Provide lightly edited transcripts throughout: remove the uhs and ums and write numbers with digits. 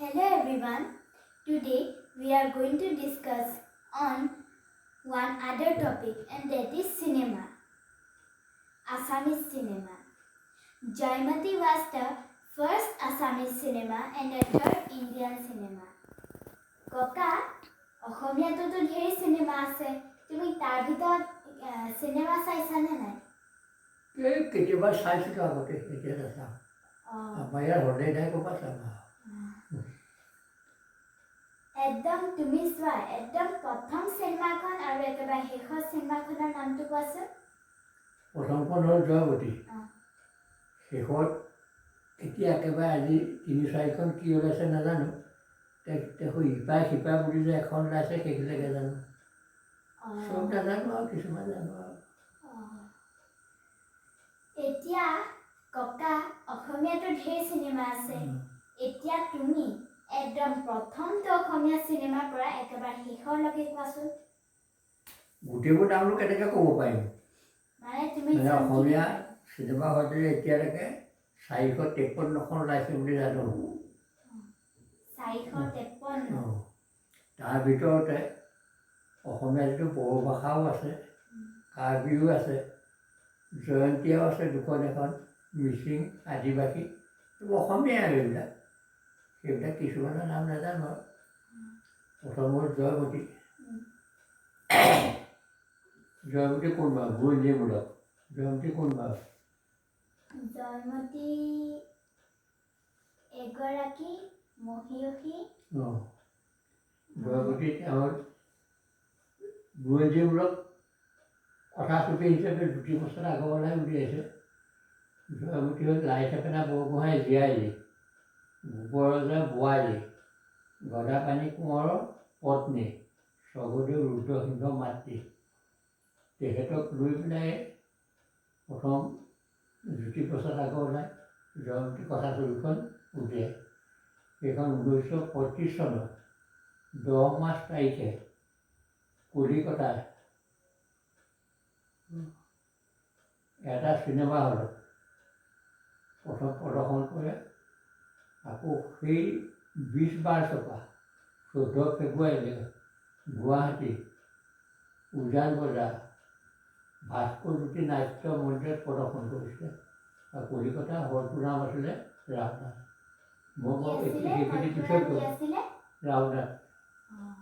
Hello everyone. Today we are going to discuss on one other topic, and that is cinema. Assamese cinema. Jaimati was the first Assamese cinema and the third Indian cinema. Koka, অসমীয়াটোতো ঢেৰ cinema আছে, তুমি তাৰ ভিতৰত cinema চাইছানে নাই? কেতিয়াবা চাইছিলোঁ আগতে, এতিয়া নাচাওঁ। আমাৰ ইয়াৰ হলে নাই ক'ৰবাত চাবা। একদম তুমি চোৱা, একদম প্ৰথম চিনেমাখন আৰু একেবাৰে শেষৰ চিনেমাখনৰ নামটো কোৱাচোন। প্ৰথমখন হ'ল জয়মতী। শেষত এতিয়া একেবাৰে আজি ৩-৪খন কি ওলাইছে নাজানো। ইপাই সিপাই বুলি যে এখন ওলাইছে সেইখিনিকে জানো। চব নাজানো আৰু কিছুমান জানো আৰু। এতিয়া ককা, অসমীয়াটো ঢেৰ চিনেমা আছে, এতিয়া তুমি একদম প্ৰথমটো অসমীয়া চিনেমাৰ পৰা একেবাৰে শেষৰলৈকে কোৱাচোন। গোটেইবোৰ নামনো কেনেকৈ ক'ব পাৰিম? মানে তুমি অসমীয়া চিনেমা হয়তো এতিয়ালৈকে 453খন ওলাইছে বুলি জানো। 453। তাৰ ভিতৰতে অসমীয়া যিটো বড়ো ভাষাও আছে, কাৰ্বিও আছে, জয়ন্তীয়াও আছে দুখন এখন, মিচিং, আদিবাসী, অসমীয়া আৰু এইবিলাক। সেইবিলাক কিছুমানৰ নাম নাজানো আৰু। প্ৰথম হ'ল জয়মতী। জয়মতী কোনবা বুৰঞ্জীমূলক। জয়মতী কোনবা? জয়মতী এগৰাকী মহিয়সী। জয়মতী তেওঁৰ বুৰঞ্জীমূলক কথাছবি হিচাপে জ্যোতিপ্ৰসাদ আগৰৱালাই উলিয়াইছে। জয়মতী হ'ল লাই থেপেনা বৰগোহাঁই জীয়াৰী, গোবৰজা বোৱাৰী, গদাপাণি কোঁৱৰৰ পত্নী, স্বৰ্গদেউ ৰুদ্ৰসিংহ মাতৃ। তেখেতক লৈ পেলাই প্ৰথম জ্যোতিপ্ৰসাদ আগৰৱালাই জয়মতী কথাছবিখন উলিয়ায়। সেইখন 1935 চনত 10 মাৰ্চ তাৰিখে কলিকতাত এটা চিনেমা হলত প্ৰথম প্ৰদৰ্শন কৰে। আকৌ সেই 20 মাৰ্চৰ পৰা 14 ফেব্ৰুৱাৰীলৈকে গুৱাহাটী উজান বজাৰ ভাস্কৰজ্যোতি নাট্য মন্দিৰত প্ৰদৰ্শন কৰিছিলে। আৰু কলিকতা হলটোৰ নাম আছিলে ৰাওনাথ। মই বাৰু সেইখিনি পিছত কৰিম। ৰাওনাথ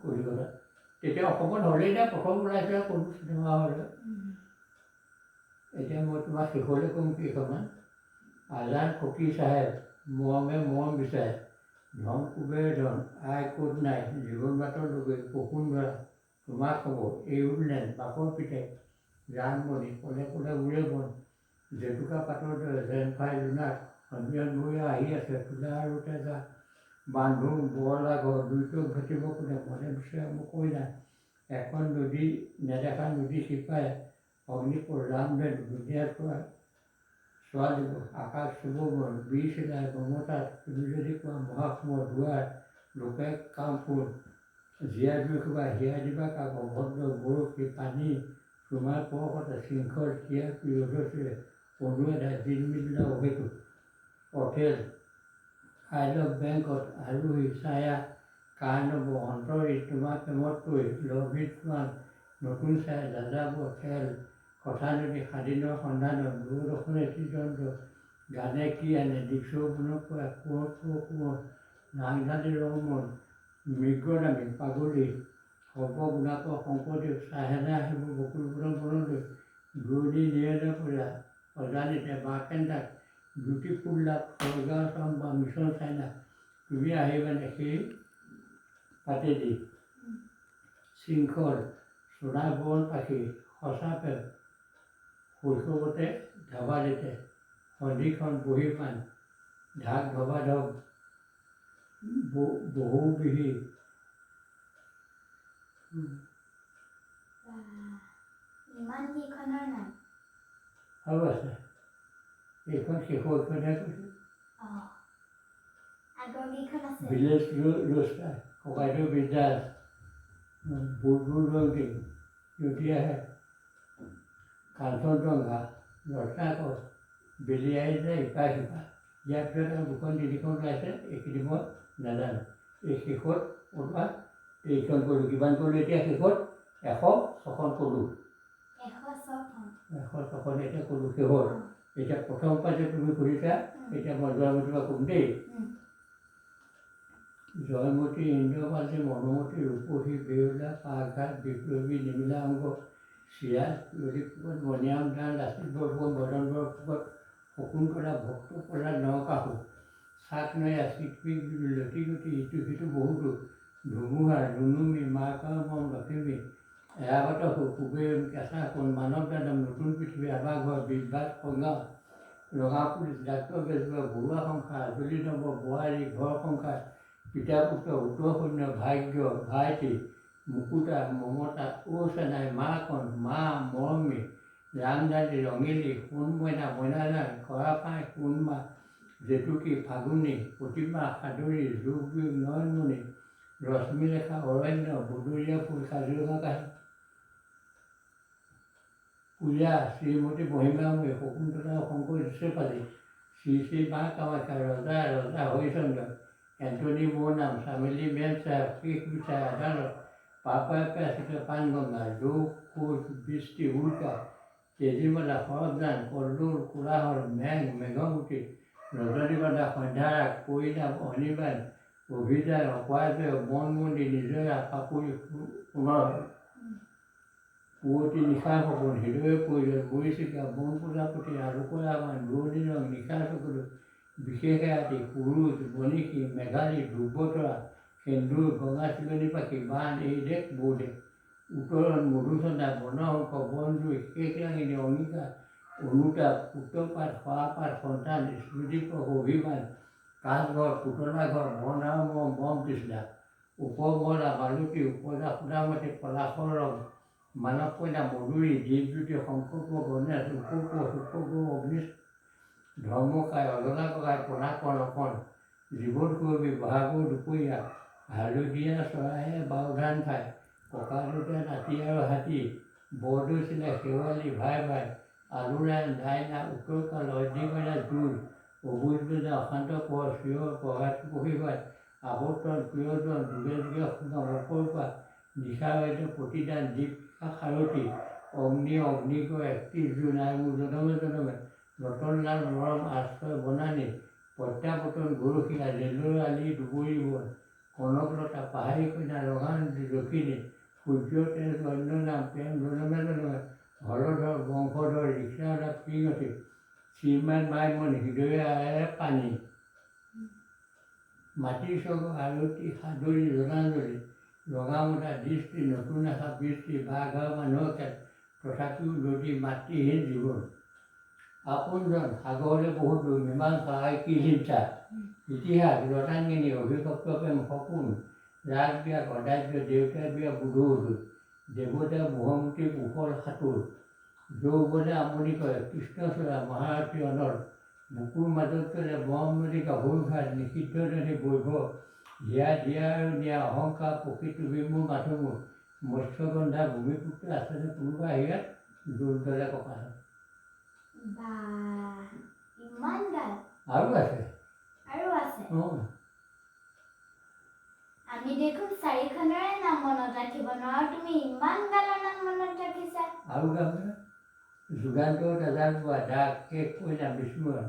কলিকতা। তেতিয়া অসমত হলেই নাই, প্ৰথম ওলাইছে কোনো চিনেমা হলত। এতিয়া মই তোমাক শেষলৈ ক'ম কেইখনমান। আজান ফকীৰ চাহেব, মৰমে মৰম বিচাৰে, ধন কুবেৰ ধন, আই ক'ত নাই, জীৱন বাটৰ লগৈ, বসুন্ধৰা, তোমাৰ খবৰ, এইউলনেন, বাকৰ পিতেক, জানমণি, কলে কলে উৰে বন, জেতুকা পাতৰ দৰে, জেনফাই জোনাক, সন্ধিয়া নৈ আহি আছে, তোলা আৰু তেজা, বান্ধো বৰলা ঘৰ, দুইটোক ঘটিব কোনে, মনে বিচাৰে মোক কইনা, এখন নদী নেদেখা নদী সিপাৰে, অগ্নি ৰাম বেদ, দুনীয়া ছোৱালী, আকাশ চুব মন, বীৰ চিলাই, মমতাত, তুমি যদি কোৱা মহাসমৰ দুৱাৰ, লোকে কাম ফুল, জীয়া দুখবা, হিয়া দিবা কাক, অভদ্ৰ বৰশী, পানী, তোমাৰ পৰকতে, শৃংখল, থিয়া ৰ'দচুৰে, অনুৰাধা, জিলমিলা অহেতু, অথেল, আই লভ বেংকত, আৰোহী, ছায়া, কাৰ্ণৱ, অন্তৰী, তোমাৰ প্ৰেমত পৰি, লভিত মান, নতুন চাই, যাযাব, খেল, কথা নদী, স্বাধীনৰ সন্ধানত, দূৰদৰ্শনে এটি গানে কি আনে, দিশৌ গুণক কোৱা, কোঁৱৰ, নাংধালী ৰংমন, মৃগনামী, পাগলী, সৰ্বগুণাকৰ শংকৰদেৱ, চাহেনা আহিব বকুলপুৰৰ বনলৈ, দূৰণি নিয়েনে পৰা, অজানিতে বাকেন্দাক, বিউটিফুল লাভ, স্বৰ্গাৰ চাম বা মিছন চাইনা, তুমি আহিবানে সেই পাতেদি, শৃংখল, সোণাৰ বন পাখি, সঁচা প্ৰেম, শৈশৱতে ধেমালিতে, সন্ধিখন বহি পান, ঢাক ধবাধক, বহু বিহি। ইমান কেইখনৰ নাম আৰু আছে। এইখন শেষৰখনহে কৈছোঁ। আগৰ কেইখন আছে। ভিলেজ ৰোষ্টাৰ, ককাইদেউ বিদ্যাস, বুলবুল ৰংকিং, যদি আহে, কাঞ্চনজংঘা, ৰত্নাকৰ, বেলি আহিছে ইপা সিপা। ইয়াৰ পিছত আৰু 2খন 3খন ওলাইছে, এইখিনি মই নাজানো। এই শেষত ক'ৰবাত এইখন কৰিলোঁ, কিমান কৰিলোঁ এতিয়া শেষত 106খন কৰিলোঁ। 106খন এতিয়া ক'লোঁ শেষত। এতিয়া প্ৰথম পৰা যে তুমি কৰিছা, এতিয়া মই জয়মতীৰ পৰা ক'ম দেই। জয়মতী, ইন্দ্ৰপালী, মনোমতী, ৰূপসী, বেউলা, পাকঘাট, বিপ্লৱী, নিমিলা অংগ, চিৰাজ, পিয়লি, মণিৰাম দান, লাচিত বৰফুকন, বদন বৰফুকন, শকুন্তলা, ভক্ত প্ৰহ্লাদ, নৰকাসুৰ, চাক নয়া, চিকপিক, লতিগতি, ইটো সিটো বহুতো, ধুমুহা, ৰুণুমি, মাকাও মম, লখিমী, এৰাবাত কুবেৰ, কেঁচা সোণ, মানৱ দানৱ, নতুন পৃথিৱী, আৱাঘৰ, বিভ্ৰাট, সংগ্ৰাম, ৰঙা পুলিচ, ডাক্তৰ বেজবৰুৱা, বৰুৱা সংসাৰ, আজলি নম্বৰ, বোৱাৰী, ঘৰ সংসাৰ, পিতা পুত্ৰ, উত্তৰ সৈন্য, ভাগ্য, ভাইটি, মুকুতা, মমতা, ঔ চেনাই, মা কণ, মা মৰমী, ৰামজালি, ৰঙিলী, সোণ মইনা, মইনাজান, খৰা পাই, সোণমা, জেতুকী, ফাগুনী, প্ৰতিমা, সাদৰী, যোগ বিয়োগ, নয়নমণি, ৰশ্মিৰেখা, অৰণ্য, বদৰীয়া ফুল, কাজিৰঙা কাহিনী, পূজা, শ্ৰীমতী মহিমাময়ী, শকুন্তলা, শংকৰ দিছেপালি, শ্ৰী শ্ৰী মা কামাখ্যা, ৰজা ৰজা হৰিচন্দ্ৰ, এণ্টনি মোৰ নাম, চামেলি মেম চাহেব, শেষ বিচাৰ, আদালত, পাপাই পেচিত, পানগংগা, যোগ, খোজ, বৃষ্টি, উল্কা, তেজীমালা, সৰবজান, কল্লোল, কোলাহল, মেঘ, মেঘমুটি, ৰজনীগন্ধা, সন্ধ্যাৰাগ, পৰিণাম, অনিৰ্বাণ, অভিযান, অপৰাজয়, বনমন্দিৰ, নিজৰা, পাপুৰি, পুনৰ, পুৱতি, নিশাৰ সপোন, হৃদয় পৰিজন, মৰিচিকা, বন প্ৰজাপতি, আলোকৰা মান, দূৰণি ৰং, নিশাৰ চকুলো, বিশেষ ৰাতি, সুৰুজ, বনিশী, মেঘালী, ধ্ৰুৱতৰা, সেন্দুৰ, গঙা চিলনী পাখি, বান, এই দেশ বৌ দেশ, উত্তৰণ, মধুচন্দা, বনশংখ, বনজুই, শেষ ৰাঙিনী, অংগিকা, অনুতাপ, সূত্ৰপাত, সৰাপাত, সন্তান, স্মৃতিপ্ৰভ, অভিমান, কাঠঘৰ, পুতলা ঘৰ, বনাম, বম তৃষ্ণা, উপমলা, মালতী, উপজা, সুদামতী, পলাশৰ ৰং, মানৱ কন্যা, মধুৰী, দীপজ্যোতি, শংকৰপ, গণেশ, উপগ্ৰহ, অগ্নিশ, ধৰ্মকায়, অজনা ককাই, পনাকণ, অকণ, জীৱন সুৰভি, বহাগৰ দুপৰীয়া, হালধীয়া চৰায়ে বাওধান খায়, ককা দেউতা, নাতি আৰু হাতী, বৰদৈ চিলাই, শেৱালি, ভাই ভাই, আলুৰায়ণ, দাইনা, উত্তৰকাল, অধ্যমীনা, জোৰ, অবুজবেদা, অশান্ত পৰ, চিঞৰ, প্ৰভাত পঢ়িবাই, আৱৰ্তন, প্ৰিয়জন, যুগে যুগে সুনাম, অকল্পা, নিশাৰাজ্য, প্ৰতিদান, দীপশিখা সাৰথী, অগ্নি, অগ্নিকয়, 31 জুন, আই মোৰ জনমে জনমে, ৰতনলাল, মৰম, আশ্ৰয়, বনানী, প্ৰত্যাৱৰ্তন, গৰখীয়া, ৰেলৰ আলি, দুবৰি বন, কনকলতা, পাহাৰী কন্যা, ৰঙা দক্ষিণী, সূৰ্য তেজ, অন্য নাম, প্ৰেম, জনমে জনমে, হৰধৰ, বংশধৰ, ৰিক্সাৱালা, পিঙঠি, শ্ৰীমান মাইমন, হৃদয় আয়ে পানী, মাটিৰ চগু, আৰতি, সাদৰী, জনাঞ্জলি, ৰঙামতা, দৃষ্টি, নতুন আশা, বৃষ্টি, বাঘৰ মানুহৰ খেল, তথাপিও নদী, মাতৃহীন জীৱন, আপোনজন, সাগৰলৈ বহুত দূৰ, মীমাংসা, কি চিন্তা, ইতিহাস, ৰতাংগিনী, অভিভক্ত প্ৰেম, সপোন, ৰাগ বিয়া, গদাব্য, দেউতাৰ বিয়া, বুধুৰ, দেৱতা, মোহমুটি, কুশল সাঁতোৰ, যৌৱনে আমনি কৰে, কৃষ্ণচূড়া, মহাৰথী, অনল, বুকুৰ মাজত চলে, মৰম নদী, গাভৰু ঘাট, নিষিদ্ধ নদী, বৈভৱ, হিয়া ধিয়া আৰু নিয়া, অহংকাৰ, প্ৰকৃত তুমি মোৰ মাথো মোৰ, মৎস্যগন্ধা, ভূমিপুত্ৰ, আছেনে কোনোবা ইয়াত, জোৰ দলে কঁকাল, ইমান গাল আৰু আছে। আমি দেখোন 4খনৰে নাম মনত ৰাখিব নোৱাৰো, তুমি ইমান গালৰ নাম মনত ৰাখিছা। আৰু গামে যুগান্তৰ তেজাল পোৱা, ডাক শেষ কইনা, বিস্ময়,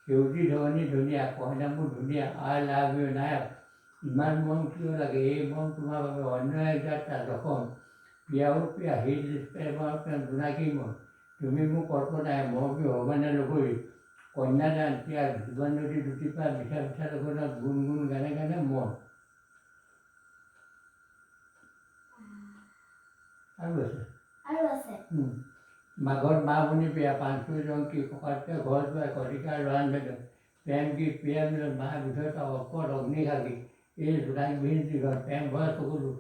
সেউজী ধৰণী ধুনীয়া, কইনাবোৰ ধুনীয়া, আই লাভ ইউ নায়ক, ইমান মন কিয় লাগে, এই মন তোমাৰ বাবে, অন্য এক যাত্ৰা, জখম, পিয়াও পিয়া, হিট প্ৰেমৰ প্ৰেম, জোনাকী মন, তুমি মোৰ কল্পনাই, মৰমী ভৱানে লগৰী, কন্যাদান, ত্যাগ, জীৱন নদী দুটিপা, মিঠা মিঠা লগনত, গুণ গুণ গানে গানে মন। আৰু আছে। মাঘত মাহমণি বিয়া, পাঞ্চুৰ জংকী, ককাতকৈ ঘৰ যোৱাই, কলিকাৰ লৰাণ বেদন, প্ৰেম গীত, প্ৰিয়া মিলন, মাহ বিধতা, অকল অগ্নিশাকী, এই জোনাকবিহীন জীৱন, প্ৰেম ভৰা চকুলো,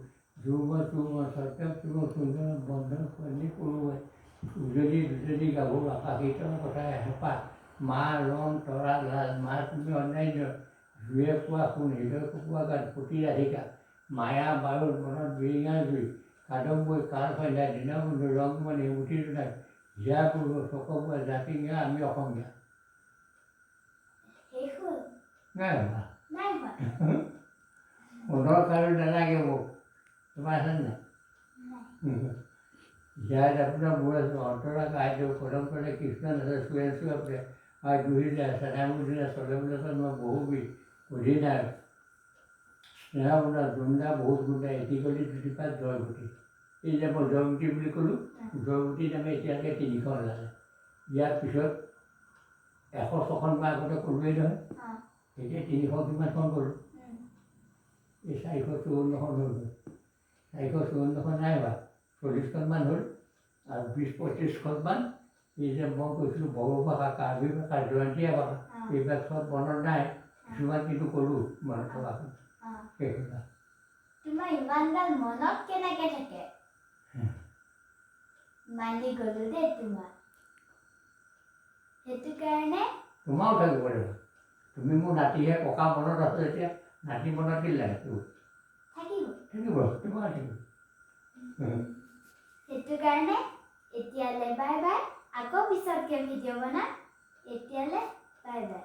জোৰমৰ চোৰমৰ, সত্যম চোৰমৰ সুন্দৰ, বন্ধন সন্নি কৰোৱাই, উজলি দুজলি গাভৰু, আকাশীতৰ কথাই হেঁপাহ, মা ৰং, তৰা লাল, মা তুমি অন্যান্য, জুয়ে পোৱা সোণ, হৃদয় কপোৱা গান, সতী ৰাধিকা, মায়া বাৰুদ, মনত বিৰিঙা জুই, কাদম্বৰী, কাল সন্ধ্যা, দীনবন্ধু, ৰংমণি, মুঠি জোনাক, হিয়া পূৰ্ব, চকবোৱা, জাতিঙা, আমি অসমীয়া। নাই হোৱা। মনৰ কাৰো নালাগে মোক তোমাৰ আছে নাই जय अपना मूल अंतरा काय परंपरा कृष्ण स्वयं अपने आज दुहिला सदामुदिना सदमुदिना मैं बहु भी उदिना स्नेहमुना जुंदा बहुत गुंडा एतिकली दुटिपात जयगुटी এই যে মই জয়গুটি বুলি ক'লোঁ জয়গুটি নামে এতিয়ালৈকে 3খন ওলালে ইয়াৰ পিছত 106খন মই আগতে ক'লোৱেই নহয় এতিয়া 300 কিমানখন ক'লোঁ এই 454খন হ'ল 454খন নাই হোৱা 40খনমান হ'ল আৰু 20-25খনমান এই যে মই কৈছিলোঁ বড়ো ভাষা কাৰ্বি ভাষা জয়ন্তীয়া ভাষা এইবিলাক চব মনত নাই কিছুমান কিন্তু ক'লোঁ মনত থকাখন সেইকেইটা তোমাৰ ইমানগাল মনত কেনেকৈ থাকে মানি গ'লো দেই তোমাৰ সেইটো কাৰণে তোমাৰো থাকিব লাগিব তুমি মোৰ নাতিহে ককা মনত আছে এতিয়া নাতি মনত কি লাগে থাকিব থাকিব তোমাৰ থাকিব সেইটো কাৰণে এতিয়ালৈ বাই বাই আকৌ পিছতকৈ ভিডিঅ' বনাম এতিয়ালৈ বাই বাই